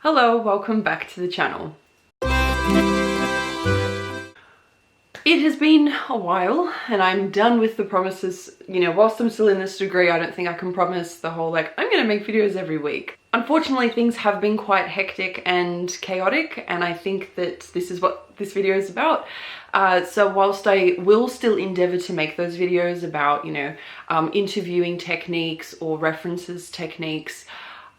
Hello, welcome back to the channel. It has been a while and I'm done with the promises. You know, whilst I'm still in this degree, I don't think I can promise the whole like, I'm gonna make videos every week. Unfortunately, things have been quite hectic and chaotic, and I think that this is what this video is about. So whilst I will still endeavor to make those videos about, interviewing techniques or references techniques,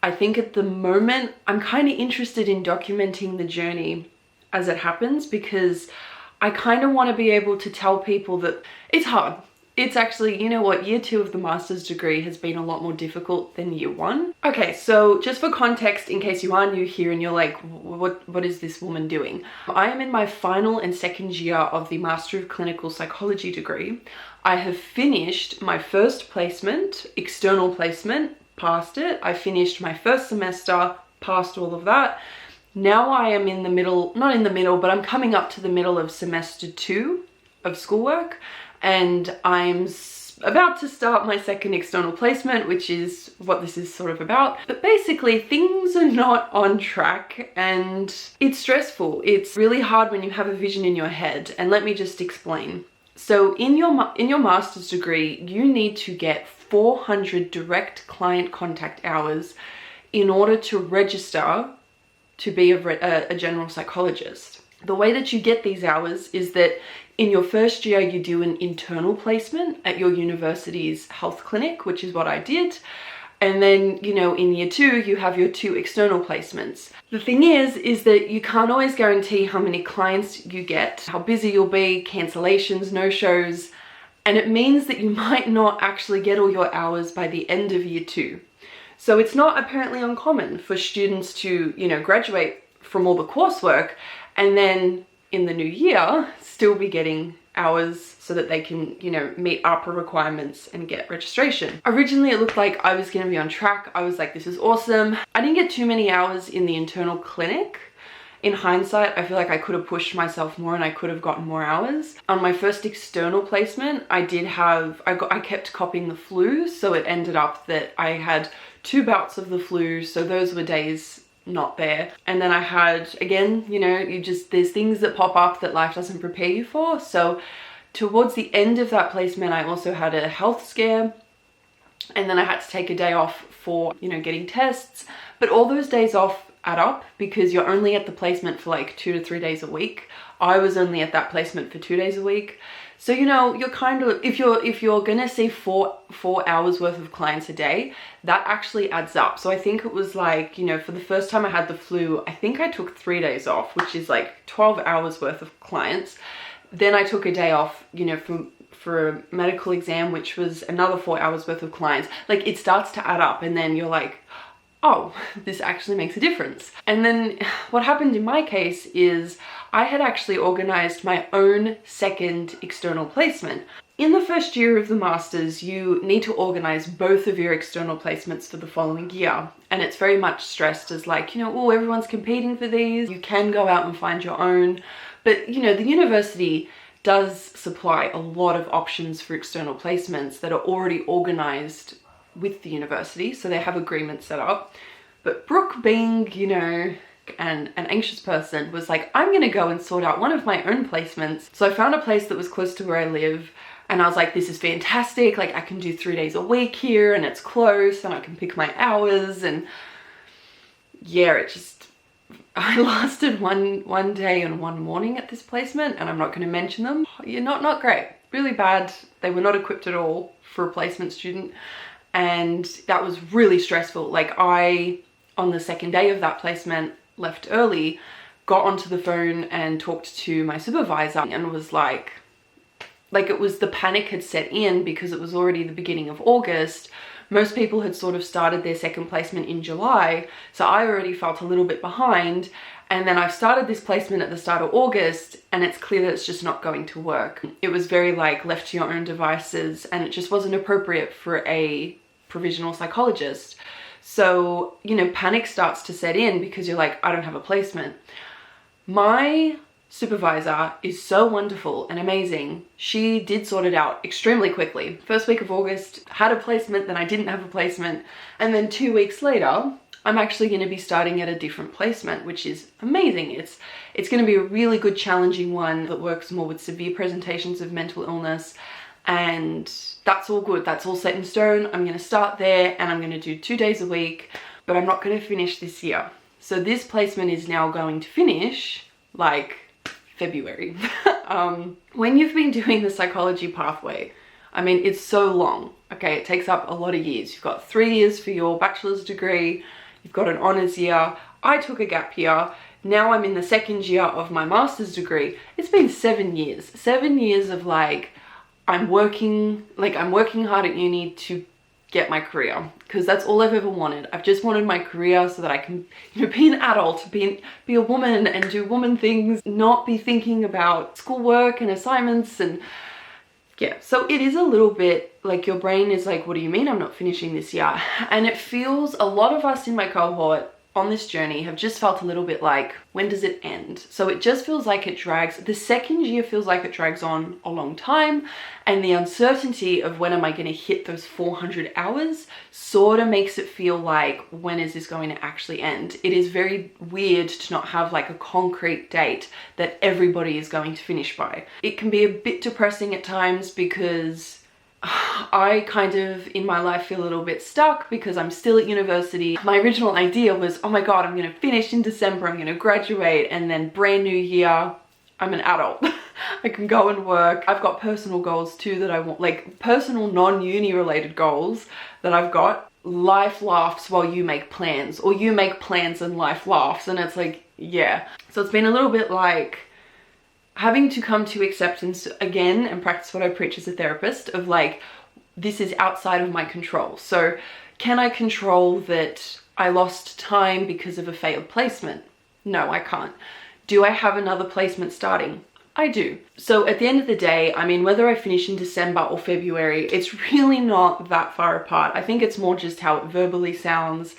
I think at the moment I'm kind of interested in documenting the journey as it happens, because I kind of want to be able to tell people that it's hard. It's actually, you know what, year 2 of the master's degree has been a lot more difficult than year 1. Okay, so just for context, in case you are new here and you're like, what is this woman doing? I am in my final and second year of the Master of Clinical Psychology degree. I have finished my first placement, external placement, passed it. I finished my first semester, passed all of that. Now I am in the middle, not in the middle, but I'm coming up to the middle of semester 2 of schoolwork, and I'm about to start my second external placement, which is what this is sort of about. But basically things are not on track and it's stressful. It's really hard when you have a vision in your head, and let me just explain. So in your master's degree, you need to get 400 direct client contact hours in order to register to be a general psychologist. The way that you get these hours is that in your first year you do an internal placement at your university's health clinic, which is what I did. And then, in year 2, you have your 2 external placements. The thing is that you can't always guarantee how many clients you get, how busy you'll be, cancellations, no-shows, and it means that you might not actually get all your hours by the end of year 2. So it's not apparently uncommon for students to, graduate from all the coursework and then in the new year still be getting hours so that they can, meet ARPA requirements and get registration. Originally, it looked like I was going to be on track. I was like, this is awesome. I didn't get too many hours in the internal clinic. In hindsight, I feel like I could have pushed myself more and I could have gotten more hours. On my first external placement, I kept copying the flu, so it ended up that I had 2 bouts of the flu, so those were days not there. And then I had, again, there's things that pop up that life doesn't prepare you for. So towards the end of that placement, I also had a health scare, and then I had to take a day off for, getting tests. But all those days off add up because you're only at the placement for like 2 to 3 days a week. I was only at that placement for 2 days a week. So, you're kind of, if you're gonna see four hours worth of clients a day, that actually adds up. So I think it was like, for the first time I had the flu, I think I took 3 days off, which is like 12 hours worth of clients. Then I took a day off, for a medical exam, which was another 4 hours worth of clients. Like, it starts to add up, and then you're like, oh, this actually makes a difference. And then what happened in my case is I had actually organized my own second external placement. In the first year of the master's, you need to organize both of your external placements for the following year. And it's very much stressed as like, oh, everyone's competing for these. You can go out and find your own. But, the university does supply a lot of options for external placements that are already organized with the university, so they have agreements set up. But Brooke, being, an anxious person, was like, I'm gonna go and sort out one of my own placements. So I found a place that was close to where I live, and I was like, this is fantastic, like I can do 3 days a week here, and it's close, and I can pick my hours. And yeah, I lasted one day and one morning at this placement, and I'm not going to mention them. You're not great, really bad. They were not equipped at all for a placement student. And that was really stressful. Like, I, on the second day of that placement, left early, got onto the phone and talked to my supervisor, and was like it was, the panic had set in because it was already the beginning of August. Most people had sort of started their second placement in July, so I already felt a little bit behind. And then I've started this placement at the start of August, and it's clear that it's just not going to work. It was very like left to your own devices, and it just wasn't appropriate for a provisional psychologist. So, panic starts to set in because you're like, I don't have a placement. My supervisor is so wonderful and amazing. She did sort it out extremely quickly. First week of August, had a placement, then I didn't have a placement. And then 2 weeks later, I'm actually going to be starting at a different placement, which is amazing. It's going to be a really good challenging one that works more with severe presentations of mental illness, and that's all good. That's all set in stone. I'm going to start there and I'm going to do 2 days a week, but I'm not going to finish this year. So this placement is now going to finish like February. When you've been doing the psychology pathway, I mean, it's so long, okay? It takes up a lot of years. You've got 3 years for your bachelor's degree. You've got an honours year. I took a gap year. Now I'm in the 2nd year of my master's degree. It's been 7 years. 7 years of like, I'm working hard at uni to get my career, because that's all I've ever wanted. I've just wanted my career so that I can, you know, be an adult, be a woman and do woman things, not be thinking about schoolwork and assignments. And yeah, so it is a little bit like your brain is like, what do you mean I'm not finishing this year? And it feels, a lot of us in my cohort on this journey have just felt a little bit like, when does it end? So it just feels like it drags. The 2nd year feels like it drags on a long time, and the uncertainty of when am I going to hit those 400 hours sort of makes it feel like, when is this going to actually end? It is very weird to not have like a concrete date that everybody is going to finish by. It can be a bit depressing at times because I kind of in my life feel a little bit stuck because I'm still at university. My original idea was, oh my God, I'm going to finish in December, I'm going to graduate, and then brand new year, I'm an adult. I can go and work. I've got personal goals too that I want, like personal non-uni related goals that I've got. Life laughs while you make plans, or you make plans and life laughs. And it's like, yeah. So it's been a little bit like having to come to acceptance again and practice what I preach as a therapist of like, this is outside of my control. So can I control that I lost time because of a failed placement? No, I can't. Do I have another placement starting? I do. So at the end of the day, I mean, whether I finish in December or February, it's really not that far apart. I think it's more just how it verbally sounds.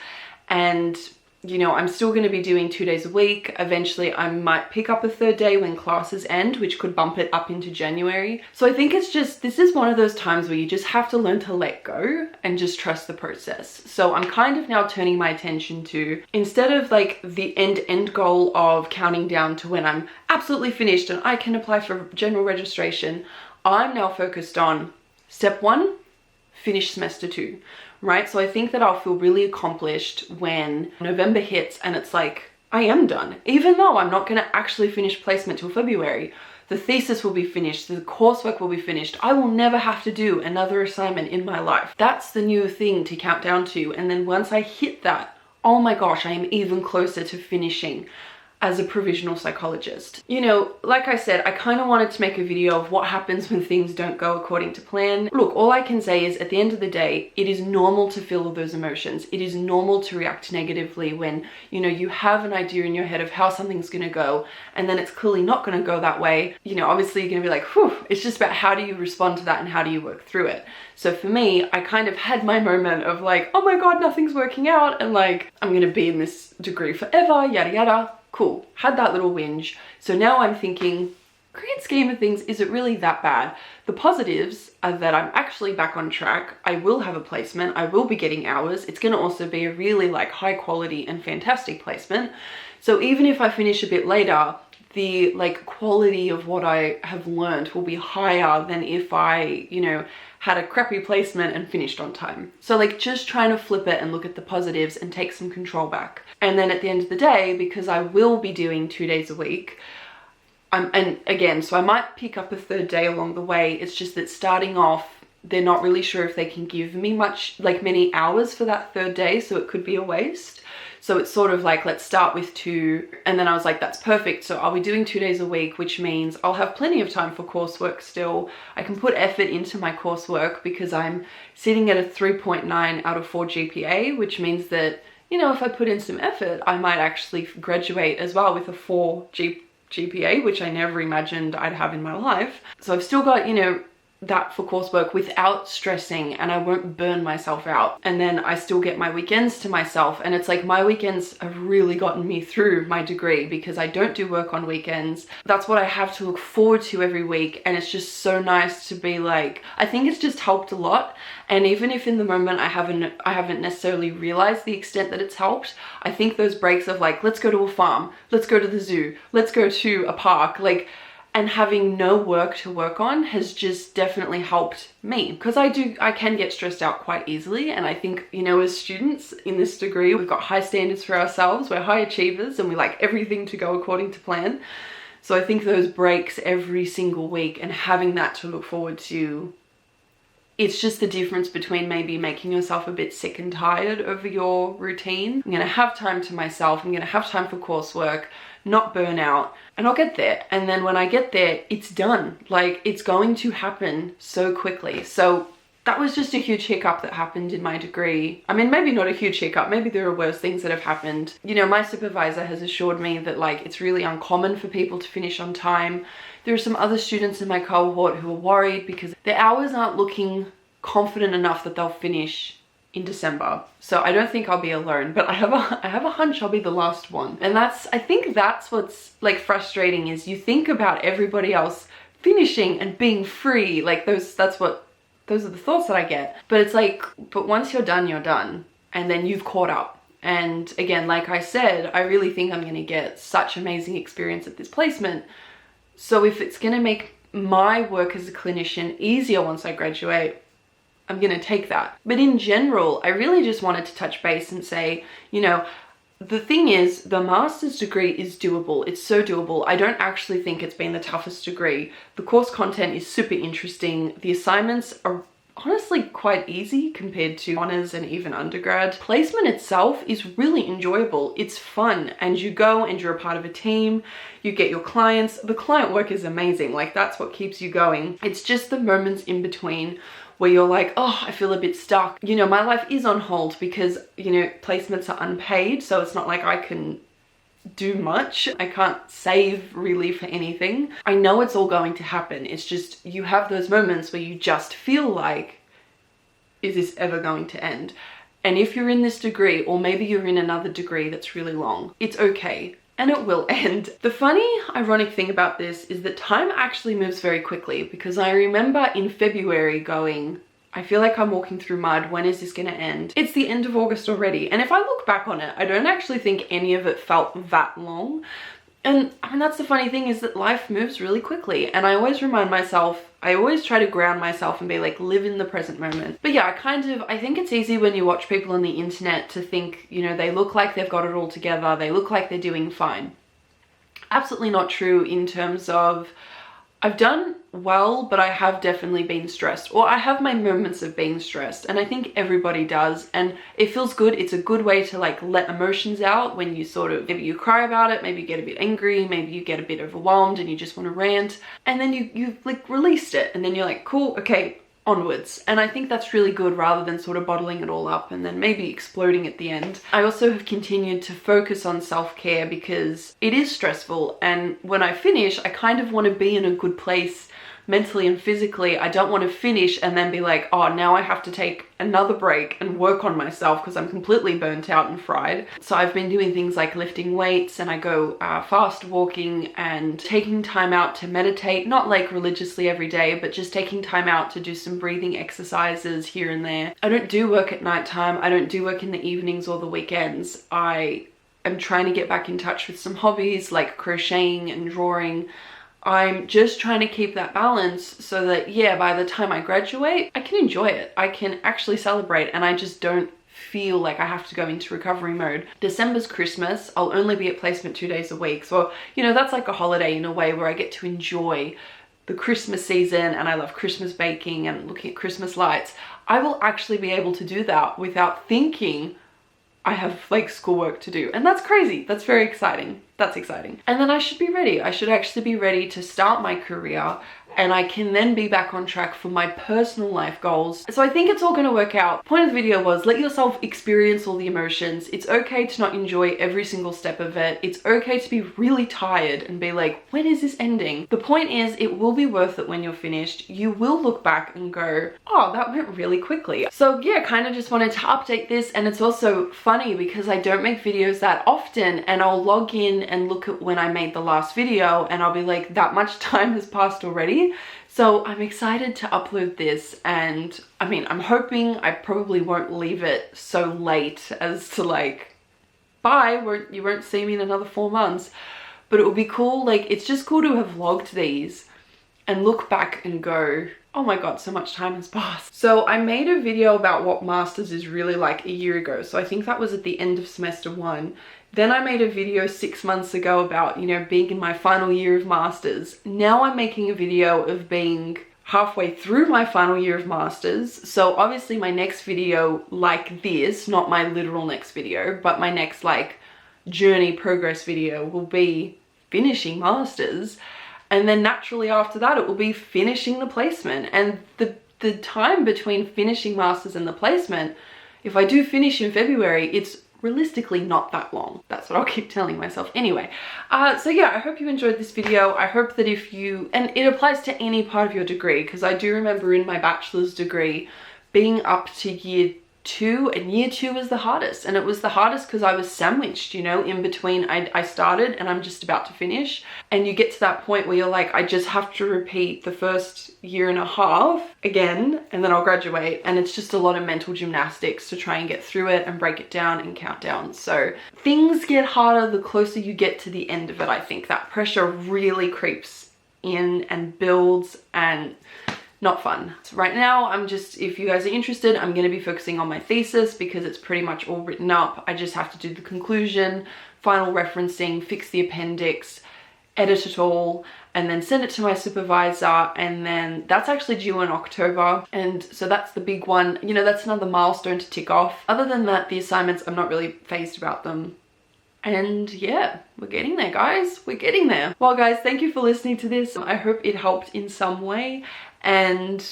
And you know, I'm still going to be doing 2 days a week. Eventually I might pick up a 3rd day when classes end, which could bump it up into January. So I think it's just, this is one of those times where you just have to learn to let go and just trust the process. So I'm kind of now turning my attention to, instead of like the end goal of counting down to when I'm absolutely finished and I can apply for general registration, I'm now focused on step 1, finish semester 2. Right? So I think that I'll feel really accomplished when November hits and it's like, I am done. Even though I'm not going to actually finish placement till February, the thesis will be finished, the coursework will be finished. I will never have to do another assignment in my life. That's the new thing to count down to. And then once I hit that, oh my gosh, I am even closer to finishing as a provisional psychologist. You know, like I said, I kind of wanted to make a video of what happens when things don't go according to plan. Look, all I can say is at the end of the day, it is normal to feel all those emotions. It is normal to react negatively when, you know, you have an idea in your head of how something's going to go, and then it's clearly not going to go that way. You know, obviously you're going to be like, whew, it's just about how do you respond to that and how do you work through it. So for me, I kind of had my moment of like, oh my God, nothing's working out, and like, I'm going to be in this degree forever, yada yada. Cool, had that little whinge. So now I'm thinking, grand scheme of things, is it really that bad? The positives are that I'm actually back on track. I will have a placement. I will be getting hours. It's going to also be a really like high quality and fantastic placement. So even if I finish a bit later, the like quality of what I have learned will be higher than if I, you know, had a crappy placement and finished on time. So like just trying to flip it and look at the positives and take some control back. And then at the end of the day, because I will be doing 2 days a week, and again, so I might pick up a 3rd day along the way. It's just that starting off, they're not really sure if they can give me many hours for that 3rd day. So it could be a waste. So it's sort of like, let's start with 2. And then I was like, that's perfect. So I'll be doing 2 days a week, which means I'll have plenty of time for coursework still. I can put effort into my coursework because I'm sitting at a 3.9 out of 4 GPA, which means that, you know, if I put in some effort, I might actually graduate as well with a 4 GPA, which I never imagined I'd have in my life. So I've still got, you know, that for coursework without stressing, and I won't burn myself out. And then I still get my weekends to myself, and it's like my weekends have really gotten me through my degree because I don't do work on weekends. That's what I have to look forward to every week, and it's just so nice to be like, I think it's just helped a lot. And even if in the moment I haven't necessarily realized the extent that it's helped, I think those breaks of like, let's go to a farm, let's go to the zoo, let's go to a park, like, and having no work to work on has just definitely helped me, because I can get stressed out quite easily. And I think, you know, as students in this degree, we've got high standards for ourselves, we're high achievers, and we like everything to go according to plan. So I think those breaks every single week and having that to look forward to, it's just the difference between maybe making yourself a bit sick and tired over your routine. I'm gonna have time to myself, I'm gonna have time for coursework, not burn out, and I'll get there. And then when I get there, it's done. Like, it's going to happen so quickly. So that was just a huge hiccup that happened in my degree. I mean, maybe not a huge hiccup, maybe there are worse things that have happened. You know, my supervisor has assured me that like it's really uncommon for people to finish on time. There are some other students in my cohort who are worried because their hours aren't looking confident enough that they'll finish in December. So I don't think I'll be alone, but I have a hunch I'll be the last one. And I think that's what's like frustrating, is you think about everybody else finishing and being free. Like those are the thoughts that I get. But it's like, but once you're done, you're done. And then you've caught up. And again, like I said, I really think I'm gonna get such amazing experience at this placement. So if it's gonna make my work as a clinician easier once I graduate, I'm gonna take that. But in general, I really just wanted to touch base and say, you know, the thing is, the master's degree is doable. It's so doable. I don't actually think it's been the toughest degree. The course content is super interesting. The assignments are honestly quite easy compared to honors and even undergrad. Placement itself is really enjoyable. It's fun, and you go and you're a part of a team. You get your clients. The client work is amazing. Like, that's what keeps you going. It's just the moments in between where you're like, oh, I feel a bit stuck. You know, my life is on hold because, you know, placements are unpaid, so it's not like I can do much. I can't save really for anything. I know it's all going to happen. It's just, you have those moments where you just feel like, is this ever going to end? And if you're in this degree, or maybe you're in another degree that's really long, it's okay. And it will end. The funny, ironic thing about this is that time actually moves very quickly, because I remember in February going, I feel like I'm walking through mud. When is this gonna end? It's the end of August already. And if I look back on it, I don't actually think any of it felt that long. And I mean, that's the funny thing, is that life moves really quickly. And I always remind myself, I always try to ground myself and be like, live in the present moment. But yeah, I think it's easy when you watch people on the internet to think, you know, they look like they've got it all together. They look like they're doing fine. Absolutely not true, in terms of, I've done well, but I have definitely been stressed, or I have my moments of being stressed, and I think everybody does, and it feels good. It's a good way to like let emotions out when you sort of, maybe you cry about it, maybe you get a bit angry, maybe you get a bit overwhelmed and you just want to rant, and then you like released it, and then you're like, cool, okay, onwards. And I think that's really good, rather than sort of bottling it all up and then maybe exploding at the end. I also have continued to focus on self-care because it is stressful, and when I finish, I kind of want to be in a good place mentally and physically. I don't want to finish and then be like, oh, now I have to take another break and work on myself because I'm completely burnt out and fried. So I've been doing things like lifting weights, and I go fast walking and taking time out to meditate, not like religiously every day, but just taking time out to do some breathing exercises here and there. I don't do work at nighttime. I don't do work in the evenings or the weekends. I'm trying to get back in touch with some hobbies like crocheting and drawing. I'm just trying to keep that balance so that, yeah, by the time I graduate, I can enjoy it. I can actually celebrate, and I just don't feel like I have to go into recovery mode. December's Christmas. I'll only be at placement 2 days a week. So, you know, that's like a holiday in a way, where I get to enjoy the Christmas season, and I love Christmas baking and looking at Christmas lights. I will actually be able to do that without thinking I have like schoolwork to do, and that's crazy. That's very exciting. That's exciting. And then I should be ready. I should actually be ready to start my career and I can then be back on track for my personal life goals. So I think it's all going to work out. Point of the video was let yourself experience all the emotions. It's okay to not enjoy every single step of it. It's okay to be really tired and be like, when is this ending? The point is, it will be worth it when you're finished. You will look back and go, oh, that went really quickly. So yeah, kind of just wanted to update this. And it's also funny because I don't make videos that often, and I'll log in and look at when I made the last video and I'll be like, that much time has passed already. So I'm excited to upload this, and I mean, I'm hoping I probably won't leave it so late as to like, bye, you won't see me in another 4 months. But it would be cool, like, it's just cool to have logged these and look back and go, oh my god, so much time has passed. So I made a video about what masters is really like a year ago. So I think that was at the end of semester 1. Then I made a video 6 months ago about, you know, being in my final year of masters. Now I'm making a video of being halfway through my final year of masters. So obviously my next video like this, not my literal next video, but my next like journey progress video will be finishing masters. And then naturally after that, it will be finishing the placement. And the time between finishing masters and the placement, if I do finish in February, it's realistically not that long. That's what I'll keep telling myself anyway. So yeah, I hope you enjoyed this video. I hope that if you, and it applies to any part of your degree, because I do remember in my bachelor's degree being up to year 2, and year 2 was the hardest. And it was the hardest because I was sandwiched, you know, in between I started and I'm just about to finish. And you get to that point where you're like, I just have to repeat the first year and a half again, and then I'll graduate. And it's just a lot of mental gymnastics to try and get through it and break it down and count down. So things get harder the closer you get to the end of it. I think that pressure really creeps in and builds, and not fun. So right now, I'm just, if you guys are interested, I'm going to be focusing on my thesis because it's pretty much all written up. I just have to do the conclusion, final referencing, fix the appendix, edit it all, and then send it to my supervisor. And then that's actually due in October. And so that's the big one. You know, that's another milestone to tick off. Other than that, the assignments, I'm not really fazed about them. And yeah, we're getting there, guys. We're getting there. Well, guys, thank you for listening to this. I hope it helped in some way, and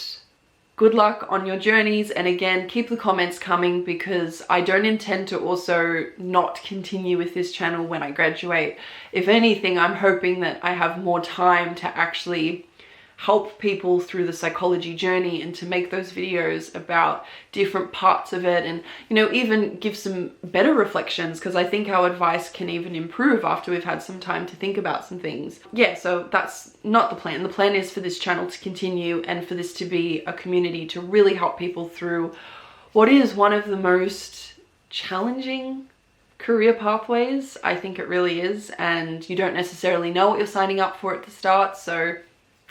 good luck on your journeys. And again, keep the comments coming because I don't intend to also not continue with this channel when I graduate. If anything, I'm hoping that I have more time to actually help people through the psychology journey and to make those videos about different parts of it, and, you know, even give some better reflections, because I think our advice can even improve after we've had some time to think about some things. Yeah, so that's not the plan. The plan is for this channel to continue and for this to be a community to really help people through what is one of the most challenging career pathways. I think it really is, and you don't necessarily know what you're signing up for at the start. So,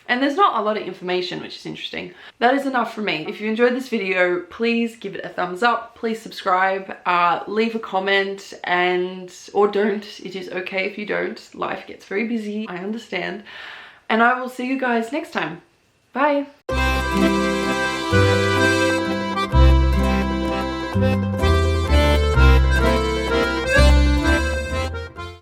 and there's not a lot of information, which is interesting. That is enough for me. If you enjoyed this video, please give it a thumbs up, please subscribe, leave a comment, or don't. It is okay if you don't. Life gets very busy, I understand. And I will see you guys next time. Bye.